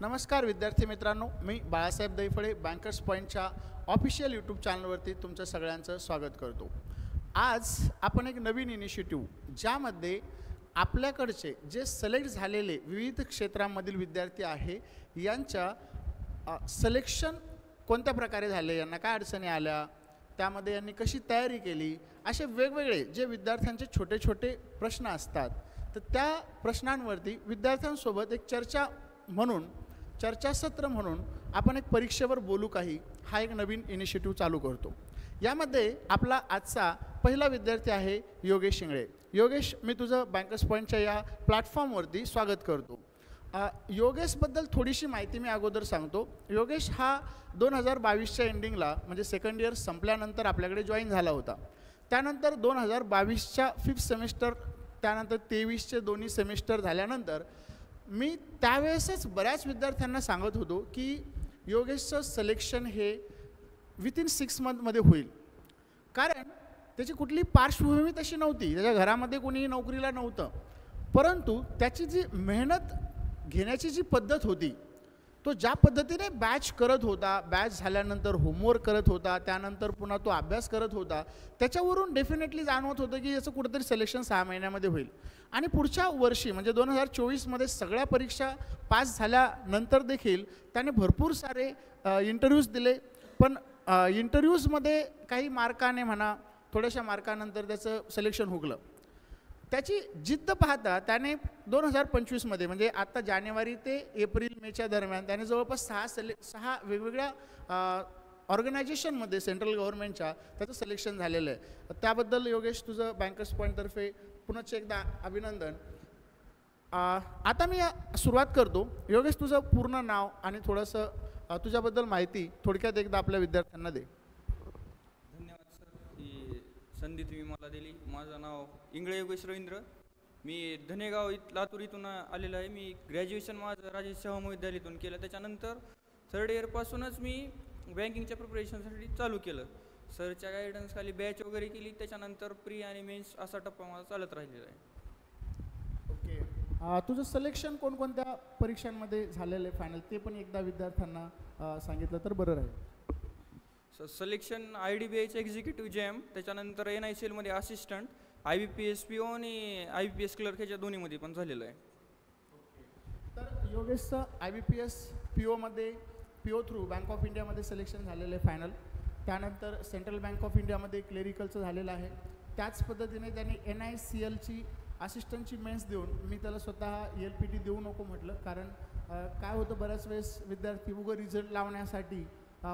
नमस्कार विद्यार्थी मित्रांनो, मी बाळासाहेब दैफळे बँकर्स पॉईंटच्या ऑफिशियल यूट्यूब चॅनलवरती तुमचं सगळ्यांचं स्वागत करतो। आज आपण एक नवीन इनिशिएटिव्ह ज्यामध्ये आपल्याकडचे जे सिलेक्ट झालेले विविध क्षेत्रांमधील विद्यार्थी आहे यांच्या सिलेक्शन कोणत्या प्रकारे झाले, यांना काय अडचणी आल्या, त्यामध्ये यांनी कशी तयारी केली, असे वेगवेगळे जे विद्यार्थ्यांचे छोटे छोटे प्रश्न असतात तर त्या प्रश्नांवरती विद्यार्थ्यांसोबत एक चर्चासत्र म्हणून आपण एक परीक्षेवर बोलू काही हा एक नवीन इनिशिएटिव्ह चालू करतो। यामध्ये आपला आजचा पहिला विद्यार्थी आहे योगेश शिंगळे। योगेश, मी तुझं बँकर्स पॉईंटच्या या प्लॅटफॉर्मवरती स्वागत करतो। योगेशबद्दल थोडीशी माहिती मी अगोदर सांगतो। योगेश हा 2022च्या एंडिंगला म्हणजे सेकंड इयर संपल्यानंतर आपल्याकडे जॉईन झाला होता। त्यानंतर 2022च्या 5th सेमिस्टर, त्यानंतर 23चे दोन्ही सेमिस्टर झाल्यानंतर मी त्यावेळेसच बऱ्याच विद्यार्थ्यांना सांगत होतो की योगेशचं सिलेक्शन हे विथिन 6 मंथमध्ये होईल, कारण त्याची कुठली पार्श्वभूमी तशी नव्हती, त्याच्या घरामध्ये कोणीही नोकरीला नव्हतं, परंतु त्याची जी मेहनत घेण्याची जी पद्धत होती, तो ज्या पद्धतीने बॅच करत होता, बॅच झाल्यानंतर होमवर्क करत होता, त्यानंतर पुन्हा तो अभ्यास करत होता, त्याच्यावरून डेफिनेटली जाणवत होतं की याचं कुठंतरी सिलेक्शन 6 महिन्यामध्ये होईल। आणि पुढच्या वर्षी म्हणजे 2024मध्ये सगळ्या परीक्षा पास झाल्यानंतर देखील त्याने भरपूर सारे इंटरव्ह्यूज दिले, पण इंटरव्ह्यूजमध्ये काही मार्काने म्हणा थोड्याशा मार्कानंतर त्याचं सिलेक्शन हुकलं। त्याची जिद्द पाहता त्याने 2025मध्ये म्हणजे आता जानेवारी ते एप्रिल मेच्या दरम्यान त्याने जवळपास 6 वेगवेगळ्या ऑर्गनायझेशनमध्ये सेंट्रल गव्हर्नमेंटच्या त्याचं सिलेक्शन झालेलं आहे। त्याबद्दल योगेश तुझं बँकर्स पॉईंटतर्फे पुनश्च एकदा अभिनंदन। आता मी सुरुवात करतो। योगेश, तुझं पूर्ण नाव आणि थोडंसं तुझ्याबद्दल माहिती थोडक्यात एकदा आपल्या विद्यार्थ्यांना दे। धन्यवाद सर, ही संधी तुम्ही मला दिली। माझं नाव इंगळे योगेश रवींद्र, मी धनेगाव लातूर इथून आलेलो आहे। मी ग्रॅज्युएशन माझं राजेश शाहू महाविद्यालयातून केलं, त्याच्यानंतर 3rd इयरपासूनच मी बँकिंगच्या प्रिपरेशनसाठी चालू केलं। सरच्या गायडन्सखाली बॅच वगैरे केली, त्याच्यानंतर प्री आणि मेन्स असा टप्पा माझा चालत राहिलेला आहे। ओके, तुझं सिलेक्शन कोणकोणत्या परीक्षांमध्ये झालेलं आहे फायनल, ते पण एकदा विद्यार्थ्यांना सांगितलं तर बरं राहील। सिलेक्शन IDBIचं एक्झिक्युटिव्ह JAM, त्याच्यानंतर NICLमध्ये असिस्टंट, IBPS PO आणि IBPS क्लर्क ह्याच्या दोन्हीमध्ये पण झालेलं आहे। तर योगेशचं IBPS POमध्ये PO through bank of इंडियामध्ये सिलेक्शन झालेलं आहे फायनल, त्यानंतर सेंट्रल बँक ऑफ इंडियामध्ये क्लेरिकलचं झालेलं आहे। त्याच पद्धतीने त्याने NICLची असिस्टंटची मेन्स देऊन, मी त्याला स्वतः LPT देऊ नको म्हटलं, कारण काय होतं बऱ्याच वेळेस विद्यार्थी उगं रिझल्ट लावण्यासाठी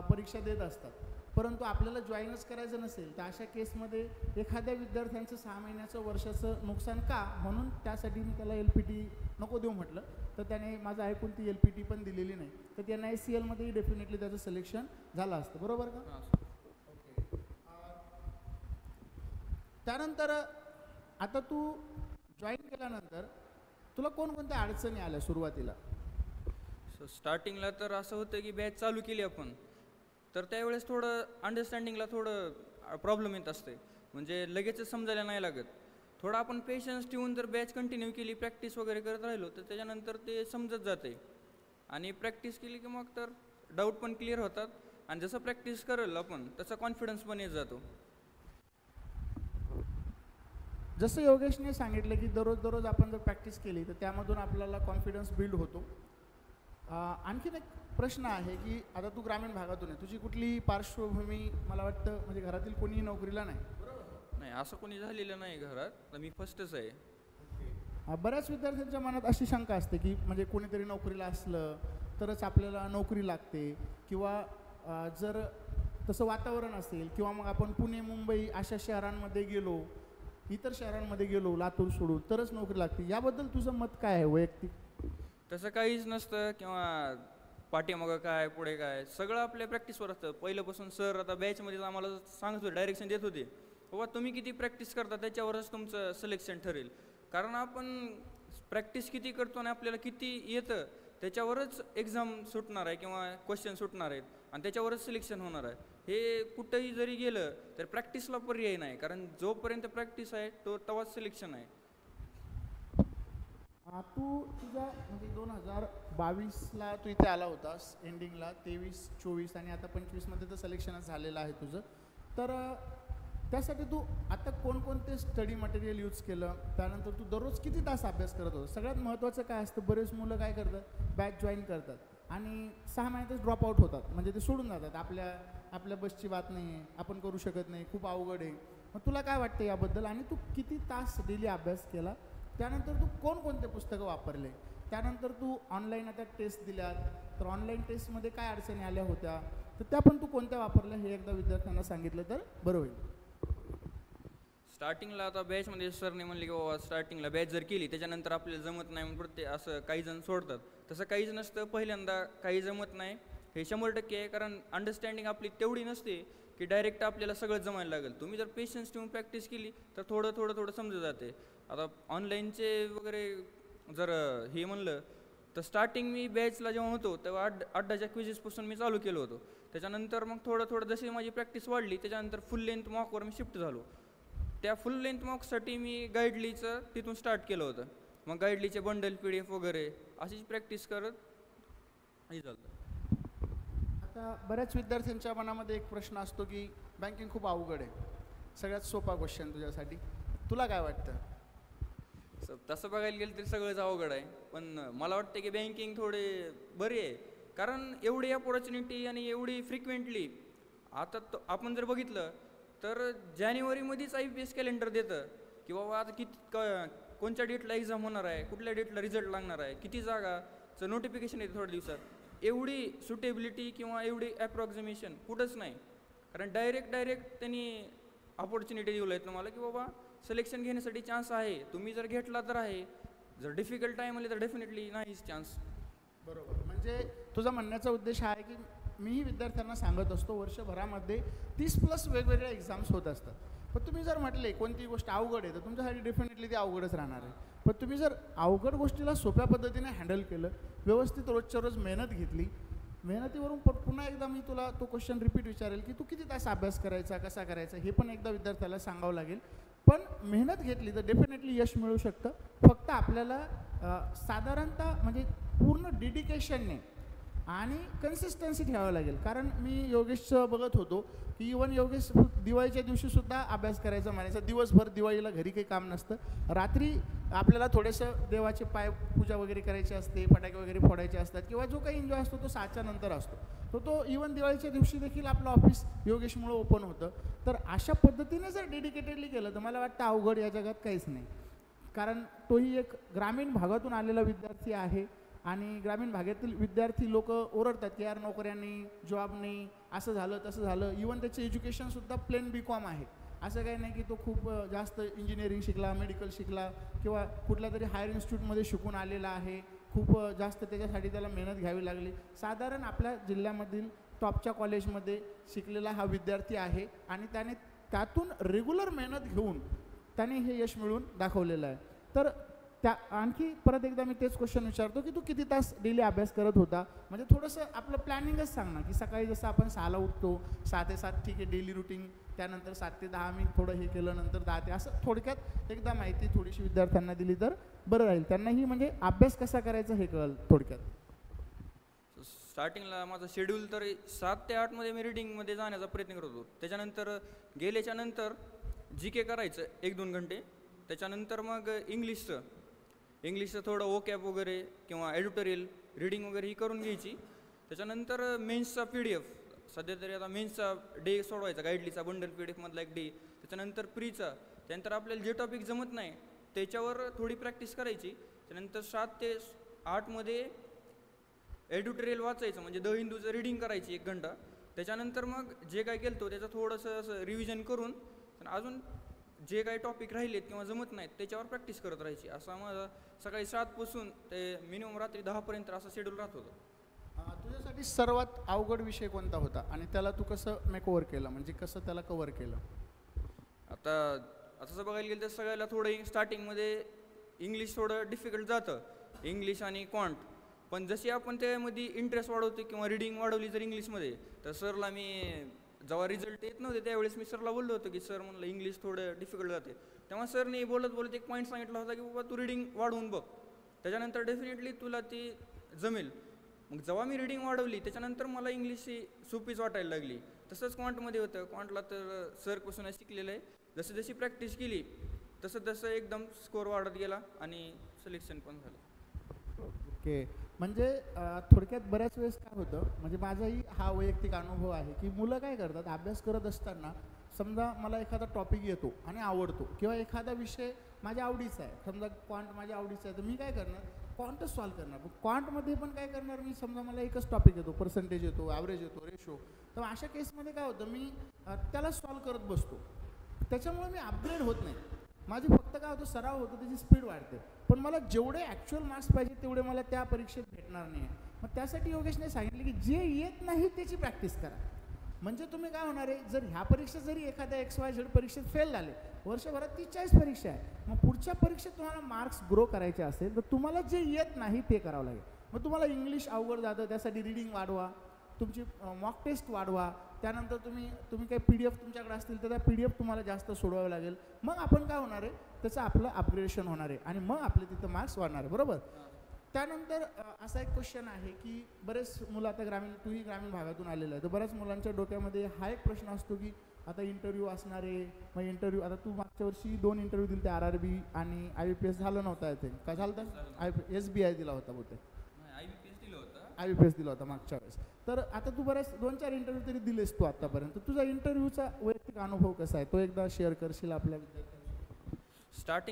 परीक्षा देत असतात, परंतु आपल्याला जॉईनच करायचं नसेल तर अशा केसमध्ये एखाद्या विद्यार्थ्यांचं 6 महिन्याचं वर्षाचं नुकसान का, म्हणून त्यासाठी मी त्याला LPT नको देऊ म्हटलं, तर त्याने माझं ऐकून ती LPT पण दिलेली नाही, तर त्या NICLमध्येही डेफिनेटली त्याचं सिलेक्शन झालं असतं, बरोबर का? ओके, त्यानंतर आता तू जॉईन केल्यानंतर तुला कोणकोणत्या अडचणी आल्या सुरुवातीला? स्टार्टिंगला तर असं होतं की बॅच चालू केली आपण, तर त्यावेळेस थोडं अंडरस्टँडिंगला थोडं प्रॉब्लेम येत असते, म्हणजे लगेचच समजायला नाही लागत। थोडं आपण पेशन्स ठेवून जर बॅच कंटिन्यू केली, प्रॅक्टिस वगैरे करत राहिलो, तर त्याच्यानंतर ते समजत जाते आणि प्रॅक्टिस केली की मग तर डाऊट पण क्लिअर होतात, आणि जसं प्रॅक्टिस करेल आपण तसा कॉन्फिडन्स पण येत जातो। जसं योगेशने सांगितलं की दररोज आपण जर प्रॅक्टिस केली तर त्यामधून आपल्याला कॉन्फिडन्स बिल्ड होतो। आणखीन एक प्रश्न आहे की आता तू ग्रामीण भागातून आहे, तुझी कुठली पार्श्वभूमी मला वाटतं म्हणजे घरातील कोणीही नोकरीला नाही, नाही असं कोणी झालेलं नाही घरात, तर मी फर्स्टच आहे। बऱ्याच विद्यार्थ्यांच्या मनात अशी शंका असते की म्हणजे कोणीतरी नोकरीला असलं तरच आपल्याला नोकरी लागते, किंवा जर तसं वातावरण असेल किंवा मग आपण पुणे मुंबई अशा शहरांमध्ये गेलो, इतर शहरांमध्ये गेलो लातूर सोडून, तरच नोकरी लागते। याबद्दल तुझं मत काय आहे वैयक्तिक? तसं काहीच नसतं, किंवा पाठीमागं काय पुढे काय सगळं आपल्या प्रॅक्टिसवर असतं। पहिल्यापासून सर आता बॅचमध्ये आम्हाला सांगत होते, डायरेक्शन देत होते, बाबा तुम्ही किती प्रॅक्टिस करता त्याच्यावरच तुमचं सिलेक्शन ठरेल, कारण आपण प्रॅक्टिस किती करतो आणि आपल्याला किती येतं त्याच्यावरच एक्झाम सुटणार आहे किंवा क्वेश्चन सुटणार आहेत, आणि त्याच्यावरच सिलेक्शन होणार आहे। हे कुठंही जरी गेलं तर प्रॅक्टिसला पर्याय नाही, कारण जोपर्यंत प्रॅक्टिस आहे तो तेव्हाच सिलेक्शन आहे। तू तुझ्या म्हणजे 2022ला तू इथे आला होतास एंडिंगला, 23-24 आणि आता 25मध्ये तर सिलेक्शनच झालेलं आहे तुझं. तर त्यासाठी तू आता कोणकोणते स्टडी मटेरियल यूज केलं, त्यानंतर तू दररोज किती तास अभ्यास करत होता. सगळ्यात महत्त्वाचं काय असतं, बरेच मुलं काय करतात, बॅच जॉईन करतात आणि 6 महिन्यातच ड्रॉप आउट होतात, म्हणजे ते सोडून जातात. आपल्या बसची बात नाही आहे, आपण करू शकत नाही, खूप अवघड आहे. मग तुला काय वाटतं याबद्दल, आणि तू किती तास डेली अभ्यास केला, त्यानंतर तू कोणकोणते पुस्तकं वापरले, त्यानंतर तू ऑनलाईन आता टेस्ट दिल्यात, तर ऑनलाईन टेस्टमध्ये काय अडचणी आल्या होत्या, तर त्या पण तू कोणत्या वापरल्या हे एकदा विद्यार्थ्यांना सांगितलं तर बरं होईल. स्टार्टिंगला आता बॅचमध्ये सरने म्हणले की बाबा स्टार्टिंगला बॅच जर केली त्याच्यानंतर आपल्याला जमत नाही म्हणून प्रत्येक असं काही जण सोडतात. तसं काहीच नसतं. पहिल्यांदा काही जमत नाही हे 100% आहे, कारण अंडरस्टँडिंग आपली तेवढी नसते की डायरेक्ट आपल्याला सगळं जमायला लागेल. तुम्ही जर पेशन्स ठेवून प्रॅक्टिस केली तर थोडं थोडं थोडं समजत जाते. आता ऑनलाईनचे वगैरे जर हे म्हणलं तर स्टार्टिंग मी बॅचला जेव्हा होतो तेव्हा अड्डाच्या क्विजेसपासून मी चालू केलं होतं. त्याच्यानंतर मग थोडं थोडं जशी माझी प्रॅक्टिस वाढली त्याच्यानंतर फुल लेंथ मॉकवर मी शिफ्ट झालो. त्या फुल लेंथ मॉकसाठी मी गाईडलीचं तिथून स्टार्ट केलं होतं. मग गाईडलीचे बंडल PDF वगैरे अशीच प्रॅक्टिस करत हे झालं. आता बऱ्याच विद्यार्थ्यांच्या मनामध्ये एक प्रश्न असतो की बँकिंग खूप अवघड आहे. सगळ्यात सोपा क्वेश्चन तुझ्यासाठी, तुला काय वाटतं? तसं बघायला गेलं तरी सगळंच अवघड आहे, पण मला वाटतं की बँकिंग थोडे बरी आहे, कारण एवढी अपॉर्च्युनिटी आणि एवढी फ्रिक्वेंटली. आता आपण जर बघितलं तर जानेवारीमध्येच IPS कॅलेंडर देतं की बाबा आता कोणत्या डेटला एक्झाम होणार आहे, कुठल्या डेटला रिझल्ट लागणार आहे, किती जागाचं नोटिफिकेशन येते थोड्या दिवसात. एवढी सुटेबिलिटी किंवा एवढी ॲप्रॉक्झिमेशन कुठंच नाही, कारण डायरेक्ट त्यांनी अपॉर्च्युनिटी दिलं आहे तुम्हाला की बाबा सिलेक्शन घेण्यासाठी चान्स आहे, तुम्ही जर घेतला तर आहे, जर डिफिकल्ट टाईम आले तर डेफिनेटली नाहीच चान्स. बरोबर, म्हणजे तुझा म्हणण्याचा उद्देश हा आहे की मीही विद्यार्थ्यांना सांगत असतो वर्षभरामध्ये 30+ वेगवेगळ्या एक्झाम्स होत असतात. पण तुम्ही जर म्हटले कोणती गोष्ट अवघड आहे तर तुमच्यासाठी डेफिनेटली ती अवघडच राहणार आहे. पण तुम्ही जर अवघड गोष्टीला सोप्या पद्धतीने हँडल केलं, व्यवस्थित रोजच्या रोज मेहनत घेतली, मेहनतीवरून पुन्हा एकदा मी तुला तो क्वेश्चन रिपीट विचारेल की तू किती तास अभ्यास करायचा, कसा करायचा, हे पण एकदा विद्यार्थ्याला सांगावं लागेल. पण मेहनत घेतली तर डेफिनेटली यश मिळू शकतं. फक्त आपल्याला साधारणतः म्हणजे पूर्ण डेडिकेशनने आणि कन्सिस्टन्सी ठेवावं लागेल. कारण मी योगेशचं बघत होतो की इवन योगेश दिवाळीच्या दिवशीसुद्धा अभ्यास करायचा म्हणायचा. दिवसभर दिवाळीला घरी काही काम नसतं, रात्री आपल्याला थोडेसं देवाचे पूजा वगैरे करायची असते, फटाके वगैरे फोडायचे असतात, किंवा जो काही एन्जॉय असतो तो 6च्या नंतर असतो. तो इवन दिवाळीच्या दिवशी देखील आपलं ऑफिस योगेशमुळं ओपन होतं. तर अशा पद्धतीने जर डेडिकेटेडली केलं तर मला वाटतं अवघड या जगात काहीच नाही. कारण तोही एक ग्रामीण भागातून आलेला विद्यार्थी आहे आणि ग्रामीण भागातील विद्यार्थी लोक ओरडतात की यार नोकऱ्यांनी, जॉबनी, असं झालं तसं झालं. इवन त्याचं एज्युकेशनसुद्धा प्लेन BCom आहे. असं काही नाही की तो खूप जास्त इंजिनिअरिंग शिकला, मेडिकल शिकला, किंवा कुठल्या तरी हायर इन्स्टिट्यूटमध्ये शिकून आलेला आहे. खूप जास्त त्याच्यासाठी त्याला मेहनत घ्यावी लागली. साधारण आपल्या जिल्ह्यामधील टॉपच्या कॉलेजमध्ये शिकलेला हा विद्यार्थी आहे आणि त्यातून रेग्युलर मेहनत घेऊन त्याने हे यश मिळवून दाखवलेलं आहे. तर आणखी परत एकदा मी तेच क्वेश्चन विचारतो की तू किती तास डेली अभ्यास करत होता. म्हणजे थोडंसं आपलं प्लॅनिंगच सांग ना, की सकाळी जसं आपण 6ला उठतो, 6 ते 7 ठीक आहे डेली रुटीन, त्यानंतर 7 ते 10 मी थोडं हे केलं, नंतर 10 ते, असं थोडक्यात एकदा माहिती थोडीशी विद्यार्थ्यांना दिली तर बरं राहील. त्यांनाही म्हणजे अभ्यास कसा करायचा हे कळेल थोडक्यात. स्टार्टिंगला माझा शेड्यूल तर 7 ते 8मध्ये मी रिडिंगमध्ये जाण्याचा प्रयत्न करत होतो. त्याच्यानंतर गेल्याच्यानंतर GK करायचं 1-2 घंटे. त्याच्यानंतर मग इंग्लिशचं थोडं वोकॅब वगैरे किंवा एडिटोरियल रीडिंग वगैरे ही करून घ्यायची. त्याच्यानंतर मेन्सचा PDF, सध्या तरी आता मेन्सचा डे सोडवायचा, गाईडलीचा बंडल PDF मधला एक डे. त्याच्यानंतर प्रीचा, त्यानंतर आपल्याला जे टॉपिक जमत नाही त्याच्यावर थोडी प्रॅक्टिस करायची. त्यानंतर 7 ते 8मध्ये एडिटोरियल वाचायचं, म्हणजे द हिंदूचं रीडिंग करायची 1 घंटा. त्याच्यानंतर मग जे काय केलं त्याचं थोडंसं असं रिव्हिजन करून अजून जे काही टॉपिक राहिलेत किंवा जमत नाहीत त्याच्यावर प्रॅक्टिस करत राहायची. असा माझा सकाळी 7 पासून ते मिनिमम रात्री 10 पर्यंत असा शेड्यूल राहत होतं. तुझ्यासाठी सर्वात अवघड विषय कोणता होता आणि त्याला तू कसं मेकओव्हर केलं, म्हणजे कसं त्याला कव्हर केलं? आता तसं बघायला गेलं तर सगळ्याला थोडं स्टार्टिंगमध्ये इंग्लिश थोडं डिफिकल्ट जातं, इंग्लिश आणि क्वांट. पण जशी आपण त्यामध्ये इंटरेस्ट वाढवतो किंवा रिडिंग वाढवली जर इंग्लिशमध्ये, तर सरला मी जेव्हा रिझल्ट येत नव्हते त्यावेळेस मी सरला बोललो होतो की सर म्हणलं इंग्लिश थोडं डिफिकल्ट जाते. तेव्हा सरने बोलत एक पॉईंट सांगितला होता की बाबा तू रिडिंग वाढवून बघ. त्याच्यानंतर डेफिनेटली तुला ती जमेल. मग जेव्हा मी रिडिंग वाढवली त्याच्यानंतर मला इंग्लिश ही सोपीच वाटायला लागली. तसंच क्वांटमध्ये होतं. क्वांटला तर सरपासूनच शिकलेलं आहे. जशी जशी प्रॅक्टिस केली तसं तसं एकदम स्कोअर वाढत गेला आणि सिलेक्शन पण झालं. ओके. म्हणजे थोडक्यात बऱ्याच वेळेस काय होतं, म्हणजे माझाही हा वैयक्तिक अनुभव आहे की मुलं काय करतात, अभ्यास करत असताना समजा मला एखादा टॉपिक येतो आणि आवडतो किंवा एखादा विषय माझ्या आवडीचा आहे, समजा क्वांट माझ्या आवडीचा आहे, तर मी काय करणार, क्वांटच सॉल्व करणार. पण क्वांटमध्ये पण काय करणार मी, समजा मला एकच टॉपिक येतो, पर्सेंटेज येतो, ॲव्हरेज येतो, रेशो, तर अशा केसमध्ये काय होतं, मी त्याला सॉल्व करत बसतो. त्याच्यामुळे मी अपग्रेड होत नाही. माझी फक्त काय होतं, सराव होतो, त्याची स्पीड वाढते. पण मला जेवढे ॲक्च्युअल मार्क्स पाहिजे तेवढे मला त्या परीक्षेत भेटणार नाही आहे. मग त्यासाठी योगेशने सांगितले की जे येत नाही त्याची प्रॅक्टिस करा. म्हणजे तुम्ही काय होणार आहे, जर ह्या परीक्षेत जरी एखाद्या XYZ परीक्षेत फेल झाले, वर्षभरात 30-40 परीक्षा आहे, मग पुढच्या परीक्षेत तुम्हाला मार्क्स ग्रो करायचे असेल तर तुम्हाला जे येत नाही ते करावं लागेल. मग तुम्हाला इंग्लिश अवघड जातं, त्यासाठी रिडिंग वाढवा, तुमची मॉक टेस्ट वाढवा, त्यानंतर तुम्ही काही PDF तुमच्याकडे असतील तर त्या PDF तुम्हाला जास्त सोडवावे लागेल. मग आपण काय होणार आहे, त्याचं आपलं अपग्रेडेशन होणार आहे आणि मग आपले तिथं मार्क्स वाढणार आहे. बरोबर. त्यानंतर असा एक क्वेश्चन आहे की बरेच मुलं, आता तूही ग्रामीण भागातून आलेलं आहे, तर बऱ्याच मुलांच्या डोक्यामध्ये हा एक प्रश्न असतो की आता इंटरव्ह्यू असणार आहे, मग इंटरव्ह्यू, आता तू मागच्या वर्षी 2 इंटरव्ह्यू दिले, ते RRB आणि IBPS झालं नव्हतं, आय थिंक का झालं होतं, SBI दिला होता बहुतेक, IBPS दिला होता मागच्या वेळेस. तर आता तू बऱ्याच 2-4 इंटरव्ह्यू तरी दिलेस तू आत्तापर्यंत, तुझा इंटरव्ह्यूचा वैयक्तिक अनुभव कसा आहे तो एकदा शेअर करशील आपल्या विद्यार्थ्यांना?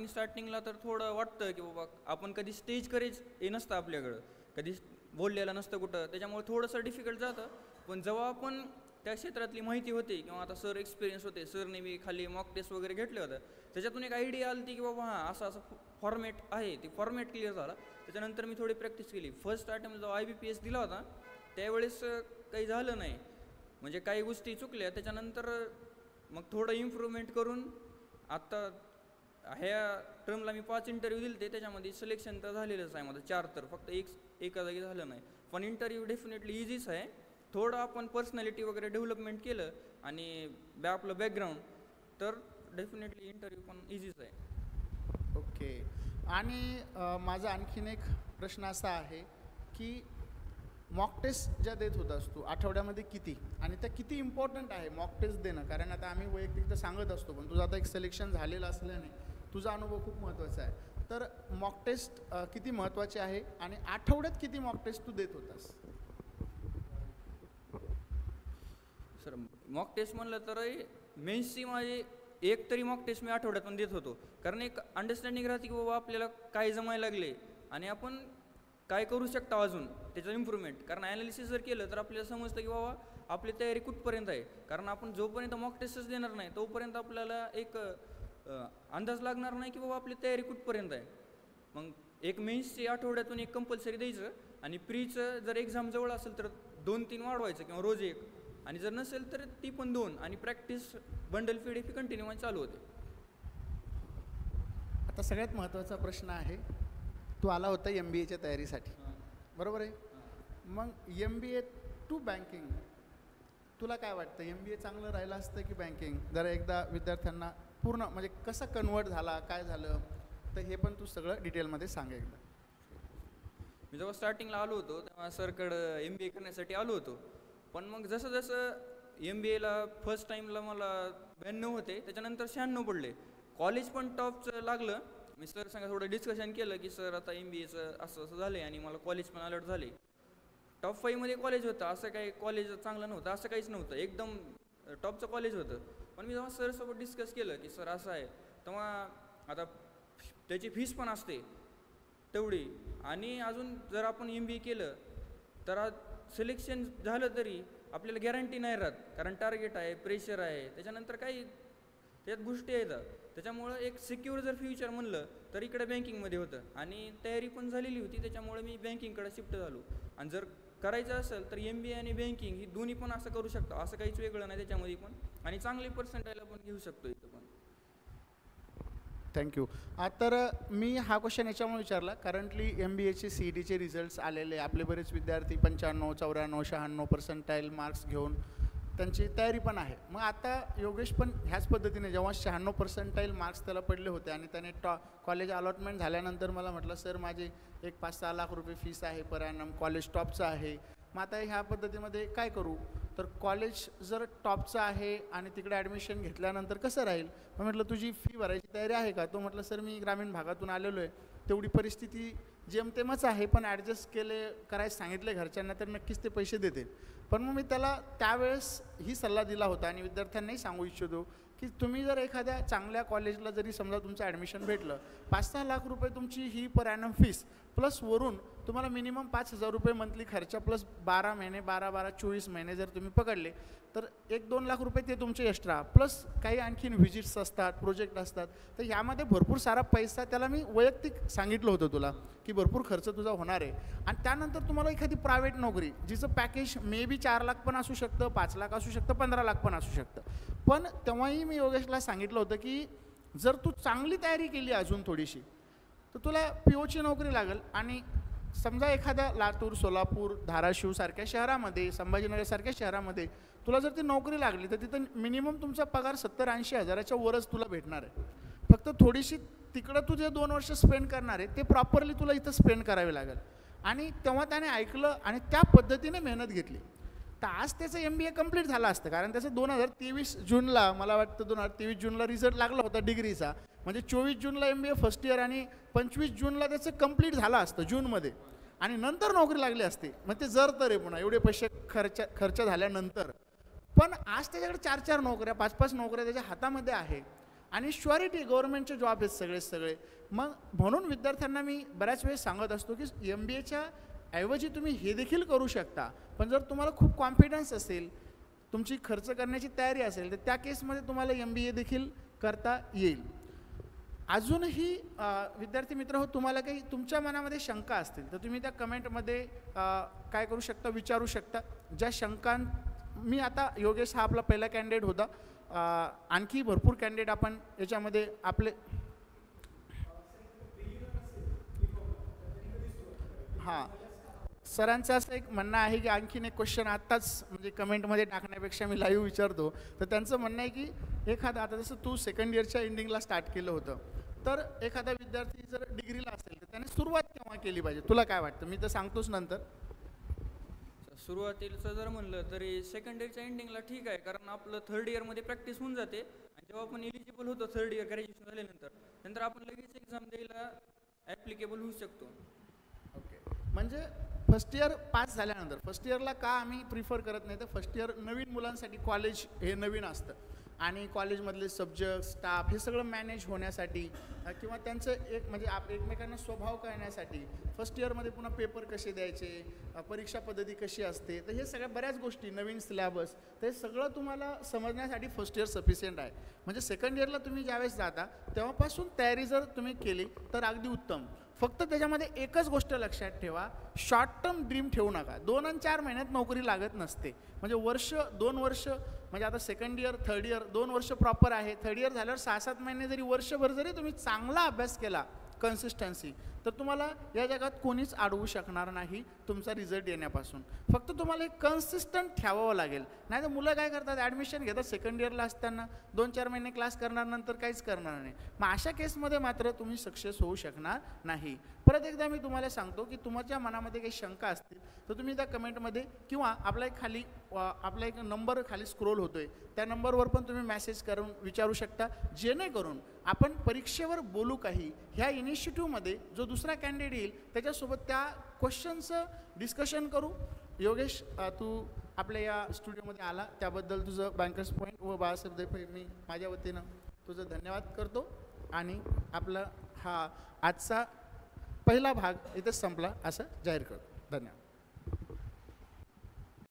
स्टार्टिंगला तर थोडं वाटतं की बाबा आपण कधी स्टेज करेज हे नसतं आपल्याकडं, कधी बोललेलं नसतं कुठं, त्याच्यामुळे थोडंसं डिफिकल्ट जातं. पण जेव्हा आपण त्या क्षेत्रातली माहिती होती किंवा आता सर एक्सपिरियन्स होते, सरने मी खाली मॉक टेस्ट वगैरे घेतले होतं, त्याच्यातून एक आयडिया आली की बाबा हां असं असं फॉर्मॅट आहे, ते फॉर्मॅट क्लिअर झाला. त्याच्यानंतर मी थोडी प्रॅक्टिस केली. फर्स्ट अटेम्प्ट जेव्हा IBPS दिला होता त्यावेळेस काही झालं नाही, म्हणजे काही गोष्टी चुकल्या. त्याच्यानंतर मग थोडं इम्प्रूव्हमेंट करून आत्ता ह्या टर्मला मी 5 इंटरव्ह्यू दिले ते, त्याच्यामध्ये सिलेक्शन तर झालेलंच आहे माझं 4, तर फक्त एका जागी झालं नाही. पण इंटरव्ह्यू डेफिनेटली इझीच आहे. थोडं आपण पर्सनॅलिटी वगैरे डेव्हलपमेंट केलं आणि आपलं बॅकग्राऊंड, तर डेफिनेटली इंटरव्ह्यू पण इझीच आहे. ओके. आणि माझा आणखीन एक प्रश्न असा आहे की मॉक टेस्ट ज्या देत होतास तू आठवड्यामध्ये किती, आणि त्या किती इम्पॉर्टंट आहे मॉक टेस्ट देणं, कारण आता आम्ही वैयक्तिक तर सांगत असतो, पण तुझं आता एक सिलेक्शन झालेलं असल्याने तुझा अनुभव खूप महत्त्वाचा आहे. तर मॉक टेस्ट किती महत्त्वाची आहे आणि आठवड्यात किती मॉक टेस्ट तू देत होतास? सर मॉक टेस्ट म्हणलं तर मेन्सची माझी एक तरी मॉक टेस्ट मी आठवड्यातून देत होतो, कारण एक अंडरस्टँडिंग राहते की बाबा आपल्याला काय जमायला लागले आणि आपण काय करू शकता अजून त्याचं इम्प्रूव्हमेंट. कारण ॲनालिसिस जर केलं तर आपल्याला समजतं की बाबा आपली तयारी कुठपर्यंत आहे, कारण आपण जोपर्यंत मॉक टेस्टच देणार नाही तोपर्यंत आपल्याला एक अंदाज लागणार नाही की बाबा आपली तयारी कुठपर्यंत आहे. मग एक मेन्सची आठवड्यातून एक कंपल्सरी द्यायचं आणि प्रीचं जर एक्झाम जवळ असेल तर 2-3 वाढवायचं किंवा रोज एक, आणि जर नसेल तर ती पण 2, आणि प्रॅक्टिस बंडल फीड ही कंटिन्यू चालू होते. आता सगळ्यात महत्त्वाचा प्रश्न आहे, तू आला होता MBAच्या तयारीसाठी, बरोबर आहे? मग MBA टू बँकिंग, तुला काय वाटतं, MBA चांगलं राहिलं असतं की बँकिंग? जरा एकदा विद्यार्थ्यांना पूर्ण म्हणजे कसं कन्वर्ट झाला, काय झालं, तर हे पण तू सगळं डिटेलमध्ये सांग एकदा. मी जेव्हा स्टार्टिंगला आलो होतो तेव्हा सरकडं MBA करण्यासाठी आलो होतो, पण मग जसं जसं MBAला फर्स्ट टाईमला मला 92 होते, त्याच्यानंतर 96 पडले. कॉलेज पण टॉपचं लागलं. मी सर सांगा थोडं डिस्कशन केलं की सर आता MBAचं असं असं झालं आहे आणि मला कॉलेज पण अलर्ट झाले. टॉप 5मध्ये कॉलेज होतं, असं काही कॉलेज चांगलं नव्हतं असं काहीच नव्हतं, एकदम टॉपचं कॉलेज होतं. पण मी जेव्हा सरसोबत डिस्कस केलं की सर असं आहे, तेव्हा आता त्याची फीस पण असते तेवढी, आणि अजून जर आपण MBA केलं तर सिलेक्शन झालं तरी आपल्याला गॅरंटी नाही राहत, कारण टार्गेट आहे, प्रेशर आहे, त्याच्यानंतर काही त्यात गोष्टी येतात. त्याच्यामुळं एक सिक्युअर जर फ्युचर म्हणलं तर इकडे बँकिंगमध्ये होतं आणि तयारी पण झालेली होती, त्याच्यामुळे मी बँकिंगकडे शिफ्ट झालो. आणि जर करायचं असेल तर MBA आणि बँकिंग ही दोन्ही पण असं करू शकतो, असं काहीच वेगळं नाही त्याच्यामध्ये पण, आणि चांगली पर्सेंटाईला पण घेऊ शकतो इथं पण. थँक्यू. तर मी हा क्वेश्चन याच्यामुळे विचारला, करंटली MBAचे CETचे रिझल्ट्स आलेले, आपले बरेच विद्यार्थी 95, 94, 96 पर्सेंटाईल मार्क्स घेऊन त्यांची तयारी पण आहे. मग आता योगेश पण ह्याच पद्धतीने जेव्हा 96% मार्क्स त्याला पडले होते आणि त्याने कॉलेज अलॉटमेंट झाल्यानंतर मला म्हटलं सर माझे एक 5-6 लाख रुपये फीस आहे पर ॲनम, कॉलेज टॉपचं आहे, मग आता ह्या पद्धतीमध्ये काय करू. तर कॉलेज जर टॉपचं आहे आणि तिकडे ॲडमिशन घेतल्यानंतर कसं राहील. मग म्हटलं तुझी फी भरायची तयारी आहे का. तो म्हटलं सर मी ग्रामीण भागातून आलेलो आहे, तेवढी परिस्थिती जेमतेमच आहे, पण ॲडजस्ट करायला सांगितले घरच्यांना तर नक्कीच ते पैसे देते. पण मग मी त्याला त्यावेळेस ही सल्ला दिला होता आणि विद्यार्थ्यांनाही सांगू इच्छितो की तुम्ही जर एखाद्या चांगल्या कॉलेजला जरी समजा तुमचं ॲडमिशन भेटलं, 5-6 लाख रुपये तुमची ही पर ॲनम फीस प्लस वरून तुम्हाला मिनिमम 5,000 रुपये मंथली खर्च प्लस 12 महिने 12-12 24 महिने जर तुम्ही पकडले तर 1-2 लाख रुपये ते तुमचे एक्स्ट्रा प्लस काही आणखीन व्हिजिट्स असतात, प्रोजेक्ट असतात. तर ह्यामध्ये भरपूर सारा पैसा त्याला मी वैयक्तिक सांगितलं होतं तुला की भरपूर खर्च तुझा होणार आहे. आणि त्यानंतर तुम्हाला एखादी प्रायव्हेट नोकरी जिचं पॅकेज मे बी 4 लाख पण असू शकतं, 5 लाख असू शकतं, 15 लाख पण असू शकतं. पण तेव्हाही मी योगेशला सांगितलं होतं की जर तू चांगली तयारी केली अजून थोडीशी तर तुला POची नोकरी लागेल. आणि समजा एखाद्या लातूर, सोलापूर, धाराशिव सारख्या शहरामध्ये, संभाजीनगरसारख्या शहरामध्ये तुला जर ती नोकरी लागली तर तिथं मिनिमम तुमचा पगार 70-80 हजाराच्या वरच तुला भेटणार आहे. फक्त थोडीशी तिकडं तू जे 2 वर्ष स्पेंड करणार आहे ते प्रॉपरली तुला इथं स्पेंड करावे लागेल. आणि तेव्हा त्याने ऐकलं आणि त्या पद्धतीने मेहनत घेतली. तर आज त्याचं MBA कंप्लीट झालं असतं, कारण त्याचं 2023 जूनला मला वाटतं 2023 जूनला रिझल्ट लागला होता डिग्रीचा. म्हणजे 24 जूनला MBA फर्स्ट इयर आणि 25 जूनला त्याचं कंप्लीट झालं असतं जूनमध्ये आणि नंतर नोकरी लागली असते. मग ते जर तर आहे पुन्हा एवढे पैसे खर्च झाल्यानंतर. पण आज त्याच्याकडे 4-4 नोकऱ्या 5-5 नोकऱ्या त्याच्या हातामध्ये आहे आणि श्युअरिटी गव्हर्नमेंटचे जॉब आहेत सगळे. मग म्हणून विद्यार्थ्यांना मी बऱ्याच वेळेस सांगत असतो की MBAच्या ऐवजी तुम्ही हे देखील करू शकता. पण जर तुम्हाला खूप कॉन्फिडन्स असेल, तुमची खर्च करण्याची तयारी असेल तर त्या केसमध्ये तुम्हाला MBA देखील करता येईल. अजूनही विद्यार्थी मित्र हो, तुम्हाला काही तुमच्या मनामध्ये शंका असतील तर तुम्ही त्या कमेंटमध्ये काय करू शकता, विचारू शकता. ज्या शंकां मी आता योगेश हा आपला पहिला कॅन्डिडेट होता, आणखी भरपूर कॅन्डिडेट आपण याच्यामध्ये आपले हां सरांचं असं एक म्हणणं आहे की आणखीन एक क्वेश्चन आत्ताच म्हणजे कमेंटमध्ये टाकण्यापेक्षा मी लाईव्ह विचारतो. तर त्यांचं म्हणणं आहे की एखादा आता जसं तू सेकंड इयरच्या एंडिंगला स्टार्ट केलं होतं, तर एखादा विद्यार्थी जर डिग्रीला असेल तर त्याने सुरुवात केव्हा केली पाहिजे, तुला काय वाटतं. मी तर सांगतोच नंतर. सुरुवातीचं जर म्हणलं तरी सेकंड इयरच्या एंडिंगला ठीक आहे, कारण आपलं थर्ड इयरमध्ये प्रॅक्टिस होऊन जाते आणि जेव्हा आपण एलिजिबल होतो थर्ड इयर ग्रॅज्युएशन झाल्यानंतर आपण लगेच एक्झाम द्यायला ॲप्लिकेबल होऊ शकतो. ओके, म्हणजे फर्स्ट इयर पास झाल्यानंतर फर्स्ट इयरला का आम्ही प्रिफर करत नाही तर फर्स्ट इयर नवीन मुलांसाठी कॉलेज हे नवीन असतं आणि कॉलेजमधले सब्जेक्ट स्टाफ हे सगळं मॅनेज होण्यासाठी किंवा त्यांचं एक म्हणजे एकमेकांना स्वभाव कळण्यासाठी फर्स्ट इयरमध्ये पुन्हा पेपर कसे द्यायचे, परीक्षा पद्धती कशी असते, तर हे सगळ्या बऱ्याच गोष्टी नवीन सिलॅबस तर हे सगळं तुम्हाला समजण्यासाठी फर्स्ट इयर सफिशियंट आहे. म्हणजे सेकंड इयरला तुम्ही ज्यावेळेस जाता तेव्हापासून तयारी जर तुम्ही केली तर अगदी उत्तम. फक्त त्याच्यामध्ये एकच गोष्ट लक्षात ठेवा, शॉर्ट टर्म ड्रीम ठेवू नका. 2 आणि 4 महिन्यात नोकरी लागत नसते. म्हणजे 2 वर्ष म्हणजे आता सेकंड इयर थर्ड इयर 2 वर्ष प्रॉपर आहे. थर्ड इयर झाल्यावर 6-7 महिने जरी वर्षभर जरी तुम्ही चांगला अभ्यास केला कन्सिस्टन्सी तर तुम्हाला या जगात कोणीच अडवू शकणार नाही तुमचा रिझल्ट येण्यापासून. फक्त तुम्हाला एक कन्सिस्टंट ठेवावं लागेल. नाही तर मुलं काय करतात, ॲडमिशन घेतात सेकंड इयरला असताना 2-4 महिने क्लास करणार नंतर काहीच करणार नाही. मग अशा केसमध्ये मात्र तुम्ही सक्सेस होऊ शकणार नाही. परत एकदा मी तुम्हाला सांगतो की तुमच्या मनामध्ये काही शंका असतील तर तुम्ही त्या कमेंटमध्ये किंवा आपला एक नंबर खाली स्क्रोल होतोय त्या नंबरवर पण तुम्ही मेसेज करून विचारू शकता, जेणेकरून आपण परीक्षेवर बोलू काही ह्या इनिशिएटिव्हमध्ये जो दुसरा कॅन्डिडेट येईल त्याच्यासोबत त्या क्वेश्चनचं डिस्कशन करू. योगेश, तू आपल्या या स्टुडिओमध्ये आला त्याबद्दल तुझं बँकर्स पॉईंट व बाळासाहेब देपे मी माझ्या वतीनं तुझं धन्यवाद करतो. आणि आपला हा आजचा पहिला भाग इथेच संपला असं जाहीर करतो. धन्यवाद.